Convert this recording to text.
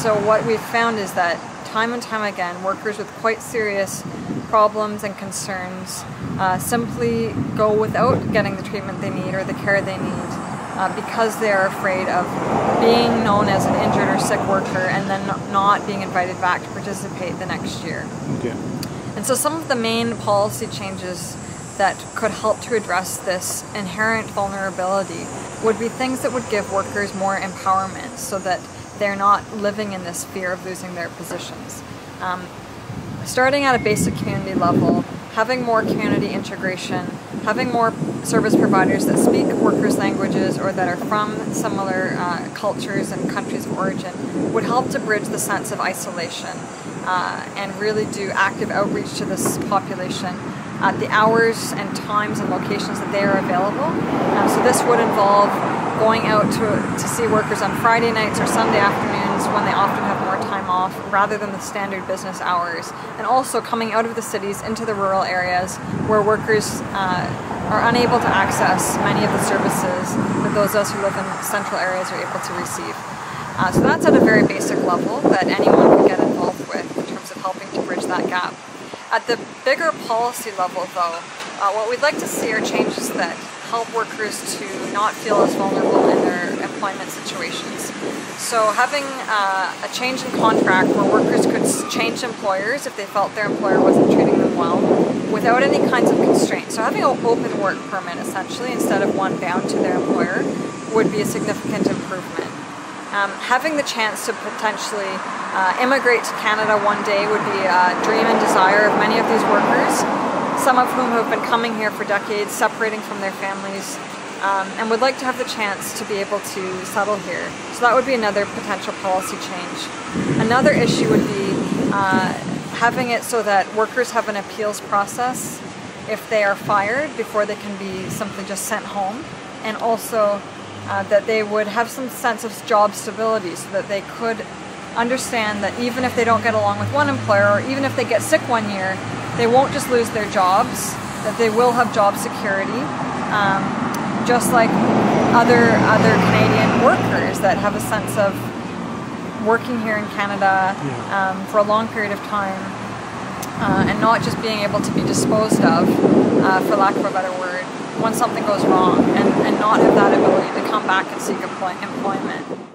so what we've found is that time and time again, workers with quite serious problems and concerns simply go without getting the treatment they need or the care they need because they are afraid of being known as an injured or sick worker and then not being invited back to participate the next year. Okay. And so some of the main policy changes that could help to address this inherent vulnerability would be things that would give workers more empowerment so that they're not living in this fear of losing their positions. Starting at a basic community level, having more community integration, having more service providers that speak workers' languages or that are from similar cultures and countries of origin would help to bridge the sense of isolation and really do active outreach to this population at the hours and times and locations that they are available. So this would involve going out to see workers on Friday nights or Sunday afternoons when they often have more time off rather than the standard business hours, and also coming out of the cities into the rural areas where workers are unable to access many of the services that those of us who live in central areas are able to receive. So that's at a very basic level that anyone could get involved with in terms of helping to bridge that gap. At the bigger policy level though, what we'd like to see are changes that help workers to not feel as vulnerable in their employment situations. So having a change in contract where workers could change employers if they felt their employer wasn't treating them well without any kinds of constraints. So having an open work permit essentially instead of one bound to their employer would be a significant improvement. Having the chance to potentially immigrate to Canada one day would be a dream and desire of many of these workers, some of whom have been coming here for decades, separating from their families, and would like to have the chance to be able to settle here. So that would be another potential policy change. Another issue would be having it so that workers have an appeals process if they are fired before they can be simply just sent home, and also that they would have some sense of job stability so that they could understand that even if they don't get along with one employer or even if they get sick one year, they won't just lose their jobs, that they will have job security, just like other Canadian workers that have a sense of working here in Canada for a long period of time and not just being able to be disposed of, for lack of a better word, when something goes wrong and not have that ability to come back and seek employment.